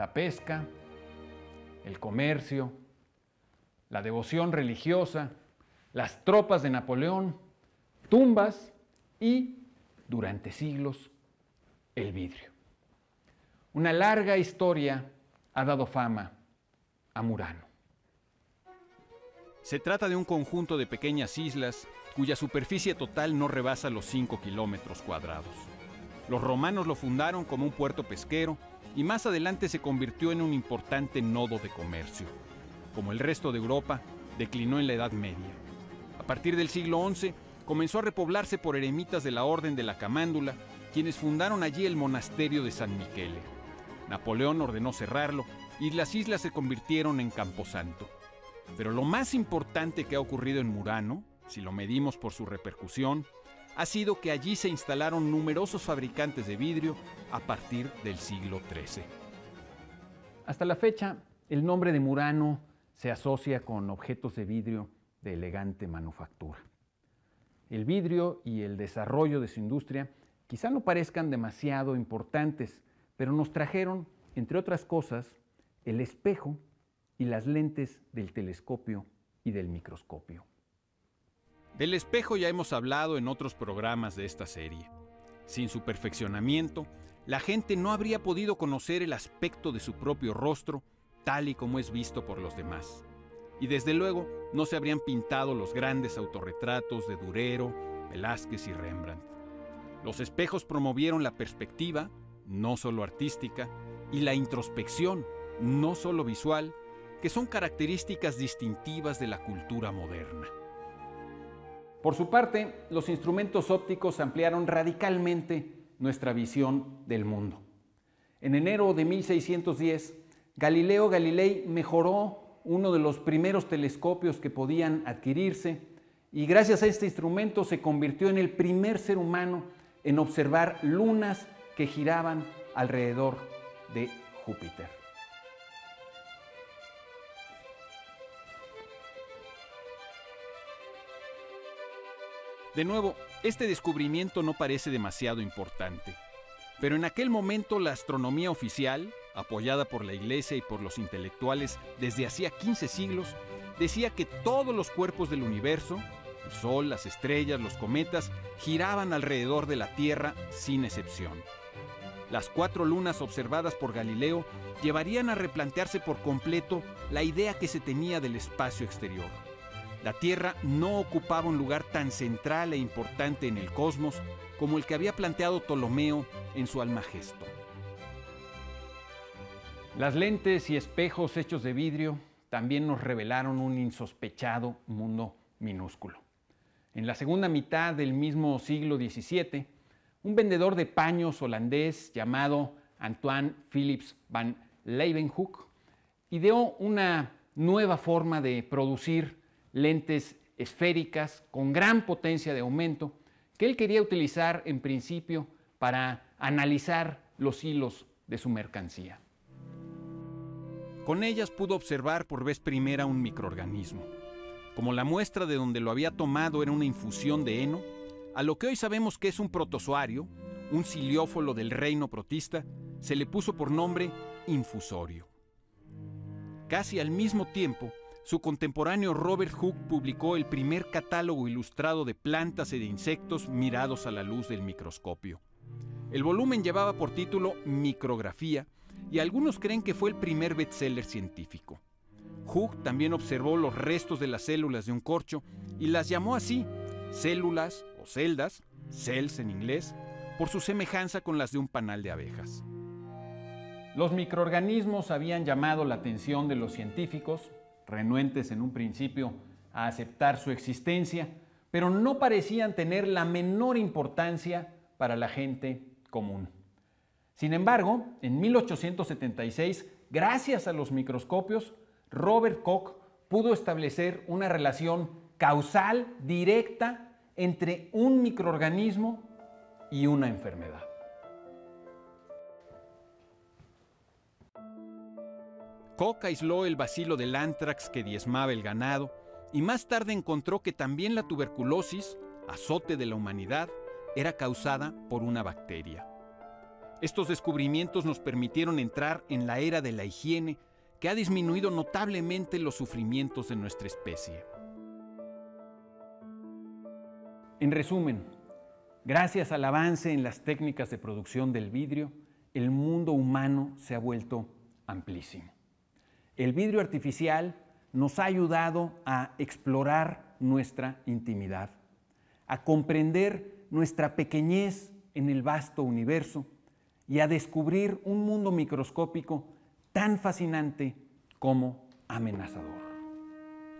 la pesca, el comercio, la devoción religiosa, las tropas de Napoleón, tumbas y, durante siglos, el vidrio. Una larga historia ha dado fama a Murano. Se trata de un conjunto de pequeñas islas cuya superficie total no rebasa los 5 kilómetros cuadrados. Los romanos lo fundaron como un puerto pesquero y más adelante se convirtió en un importante nodo de comercio. Como el resto de Europa, declinó en la Edad Media. A partir del siglo XI, comenzó a repoblarse por eremitas de la Orden de la Camándula, quienes fundaron allí el monasterio de San Michele. Napoleón ordenó cerrarlo y las islas se convirtieron en camposanto. Pero lo más importante que ha ocurrido en Murano, si lo medimos por su repercusión, ha sido que allí se instalaron numerosos fabricantes de vidrio a partir del siglo XIII. Hasta la fecha, el nombre de Murano se asocia con objetos de vidrio de elegante manufactura. El vidrio y el desarrollo de su industria quizá no parezcan demasiado importantes, pero nos trajeron, entre otras cosas, el espejo y las lentes del telescopio y del microscopio. Del espejo ya hemos hablado en otros programas de esta serie. Sin su perfeccionamiento, la gente no habría podido conocer el aspecto de su propio rostro tal y como es visto por los demás. Y desde luego no se habrían pintado los grandes autorretratos de Durero, Velázquez y Rembrandt. Los espejos promovieron la perspectiva, no solo artística, y la introspección, no solo visual, que son características distintivas de la cultura moderna. Por su parte, los instrumentos ópticos ampliaron radicalmente nuestra visión del mundo. En enero de 1610, Galileo Galilei mejoró uno de los primeros telescopios que podían adquirirse y gracias a este instrumento se convirtió en el primer ser humano en observar lunas que giraban alrededor de Júpiter. De nuevo, este descubrimiento no parece demasiado importante, pero en aquel momento la astronomía oficial, apoyada por la Iglesia y por los intelectuales desde hacía 15 siglos, decía que todos los cuerpos del universo, el Sol, las estrellas, los cometas, giraban alrededor de la Tierra sin excepción. Las 4 lunas observadas por Galileo llevarían a replantearse por completo la idea que se tenía del espacio exterior. La Tierra no ocupaba un lugar tan central e importante en el cosmos como el que había planteado Ptolomeo en su Almagesto. Las lentes y espejos hechos de vidrio también nos revelaron un insospechado mundo minúsculo. En la segunda mitad del mismo siglo XVII, un vendedor de paños holandés llamado Antoine Philips van Leeuwenhoek ideó una nueva forma de producir lentes esféricas con gran potencia de aumento que él quería utilizar en principio para analizar los hilos de su mercancía. Con ellas pudo observar por vez primera un microorganismo. Como la muestra de donde lo había tomado era una infusión de heno, a lo que hoy sabemos que es un protozoario, un ciliófolo del reino protista, se le puso por nombre infusorio. Casi al mismo tiempo, su contemporáneo Robert Hooke publicó el primer catálogo ilustrado de plantas y de insectos mirados a la luz del microscopio. El volumen llevaba por título Micrografía y algunos creen que fue el primer bestseller científico. Hooke también observó los restos de las células de un corcho y las llamó así, células o celdas, cells en inglés, por su semejanza con las de un panal de abejas. Los microorganismos habían llamado la atención de los científicos, renuentes en un principio a aceptar su existencia, pero no parecían tener la menor importancia para la gente común. Sin embargo, en 1876, gracias a los microscopios, Robert Koch pudo establecer una relación causal directa entre un microorganismo y una enfermedad. Koch aisló el bacilo del anthrax que diezmaba el ganado y más tarde encontró que también la tuberculosis, azote de la humanidad, era causada por una bacteria. Estos descubrimientos nos permitieron entrar en la era de la higiene, que ha disminuido notablemente los sufrimientos de nuestra especie. En resumen, gracias al avance en las técnicas de producción del vidrio, el mundo humano se ha vuelto amplísimo. El vidrio artificial nos ha ayudado a explorar nuestra intimidad, a comprender nuestra pequeñez en el vasto universo y a descubrir un mundo microscópico tan fascinante como amenazador.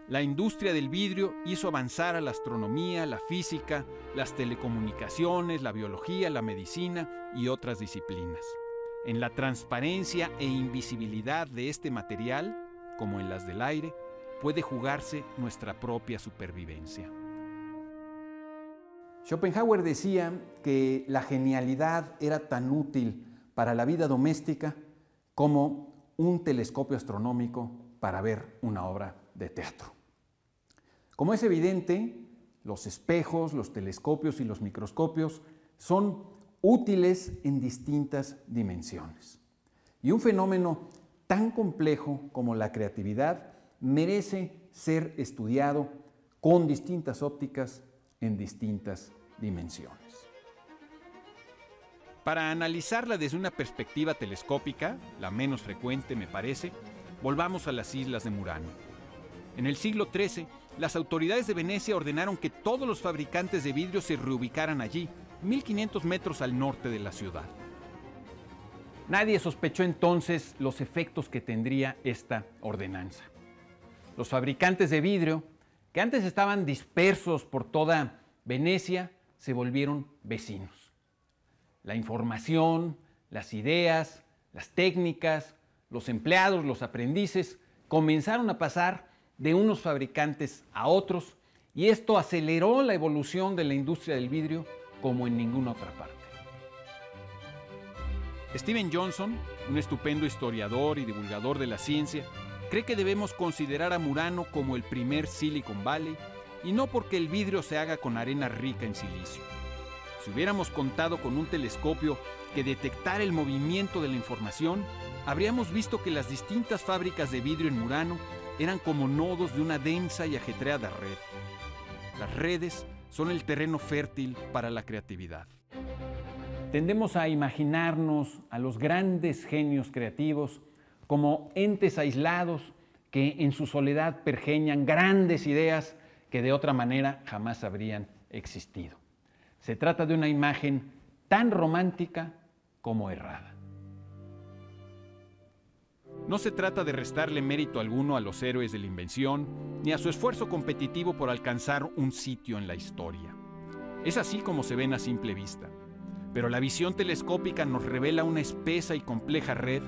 La industria del vidrio hizo avanzar a la astronomía, la física, las telecomunicaciones, la biología, la medicina y otras disciplinas. En la transparencia e invisibilidad de este material, como en las del aire, puede jugarse nuestra propia supervivencia. Schopenhauer decía que la genialidad era tan útil para la vida doméstica como un telescopio astronómico para ver una obra de teatro. Como es evidente, los espejos, los telescopios y los microscopios son útiles en distintas dimensiones. Y un fenómeno tan complejo como la creatividad merece ser estudiado con distintas ópticas en distintas dimensiones. Para analizarla desde una perspectiva telescópica, la menos frecuente me parece, volvamos a las islas de Murano. En el siglo XIII, las autoridades de Venecia ordenaron que todos los fabricantes de vidrio se reubicaran allí, 1500 metros al norte de la ciudad. Nadie sospechó entonces los efectos que tendría esta ordenanza. Los fabricantes de vidrio, que antes estaban dispersos por toda Venecia, se volvieron vecinos. La información, las ideas, las técnicas, los empleados, los aprendices, comenzaron a pasar de unos fabricantes a otros y esto aceleró la evolución de la industria del vidrio como en ninguna otra parte. Steven Johnson, un estupendo historiador y divulgador de la ciencia, cree que debemos considerar a Murano como el primer Silicon Valley y no porque el vidrio se haga con arena rica en silicio. Si hubiéramos contado con un telescopio que detectara el movimiento de la información, habríamos visto que las distintas fábricas de vidrio en Murano eran como nodos de una densa y ajetreada red. Las redes son el terreno fértil para la creatividad. Tendemos a imaginarnos a los grandes genios creativos como entes aislados que en su soledad pergeñan grandes ideas que de otra manera jamás habrían existido. Se trata de una imagen tan romántica como errada. No se trata de restarle mérito alguno a los héroes de la invención, ni a su esfuerzo competitivo por alcanzar un sitio en la historia. Es así como se ven a simple vista. Pero la visión telescópica nos revela una espesa y compleja red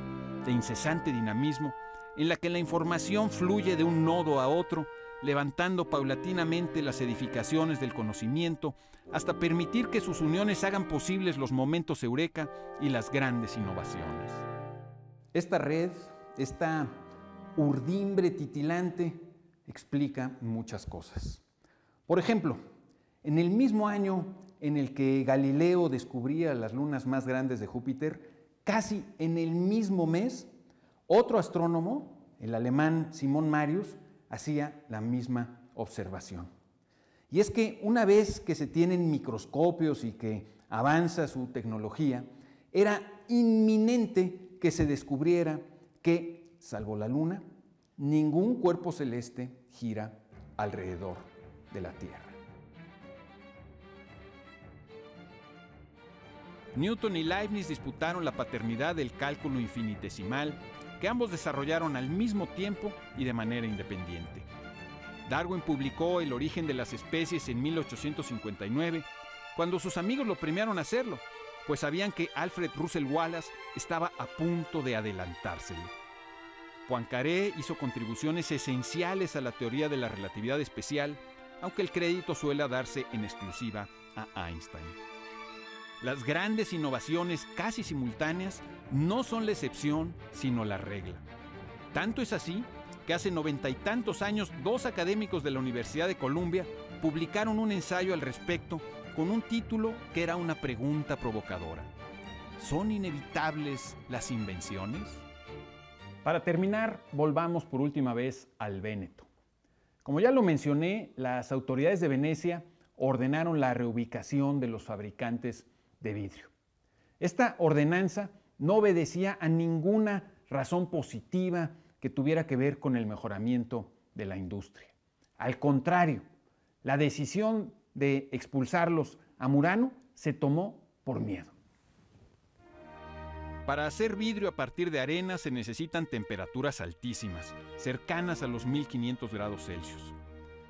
de incesante dinamismo en la que la información fluye de un nodo a otro, levantando paulatinamente las edificaciones del conocimiento hasta permitir que sus uniones hagan posibles los momentos eureka y las grandes innovaciones. Esta red, esta urdimbre titilante, explica muchas cosas. Por ejemplo, en el mismo año en el que Galileo descubría las lunas más grandes de Júpiter, casi en el mismo mes, otro astrónomo, el alemán Simon Marius, hacía la misma observación. Y es que una vez que se tienen microscopios y que avanza su tecnología, era inminente que se descubriera que, salvo la Luna, ningún cuerpo celeste gira alrededor de la Tierra. Newton y Leibniz disputaron la paternidad del cálculo infinitesimal, que ambos desarrollaron al mismo tiempo y de manera independiente. Darwin publicó El origen de las especies en 1859, cuando sus amigos lo premiaron a hacerlo, pues sabían que Alfred Russel Wallace estaba a punto de adelantárselo. Poincaré hizo contribuciones esenciales a la teoría de la relatividad especial, aunque el crédito suele darse en exclusiva a Einstein. Las grandes innovaciones casi simultáneas no son la excepción, sino la regla. Tanto es así que hace 90 y tantos años 2 académicos de la Universidad de Columbia publicaron un ensayo al respecto con un título que era una pregunta provocadora. ¿Son inevitables las invenciones? Para terminar, volvamos por última vez al Véneto. Como ya lo mencioné, las autoridades de Venecia ordenaron la reubicación de los fabricantes de vidrio. Esta ordenanza no obedecía a ninguna razón positiva que tuviera que ver con el mejoramiento de la industria. Al contrario, la decisión de expulsarlos a Murano se tomó por miedo. Para hacer vidrio a partir de arena se necesitan temperaturas altísimas, cercanas a los 1500 grados Celsius.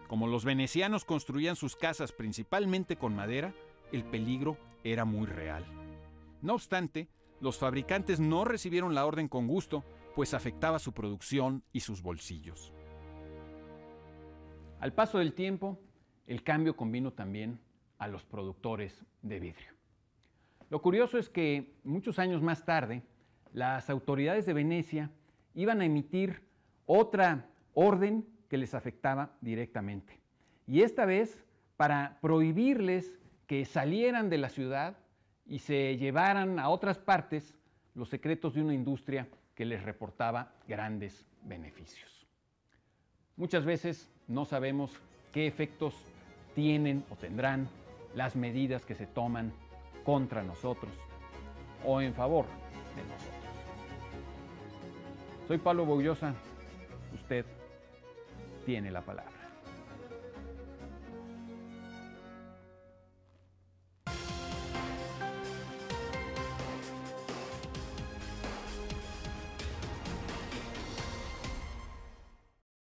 Como los venecianos construían sus casas principalmente con madera, el peligro era muy real. No obstante, los fabricantes no recibieron la orden con gusto, pues afectaba su producción y sus bolsillos. Al paso del tiempo, el cambio convino también a los productores de vidrio. Lo curioso es que muchos años más tarde, las autoridades de Venecia iban a emitir otra orden que les afectaba directamente. Y esta vez para prohibirles que salieran de la ciudad y se llevaran a otras partes los secretos de una industria que les reportaba grandes beneficios. Muchas veces no sabemos qué efectos tienen o tendrán las medidas que se toman contra nosotros o en favor de nosotros. Soy Pablo Boullosa, usted tiene la palabra.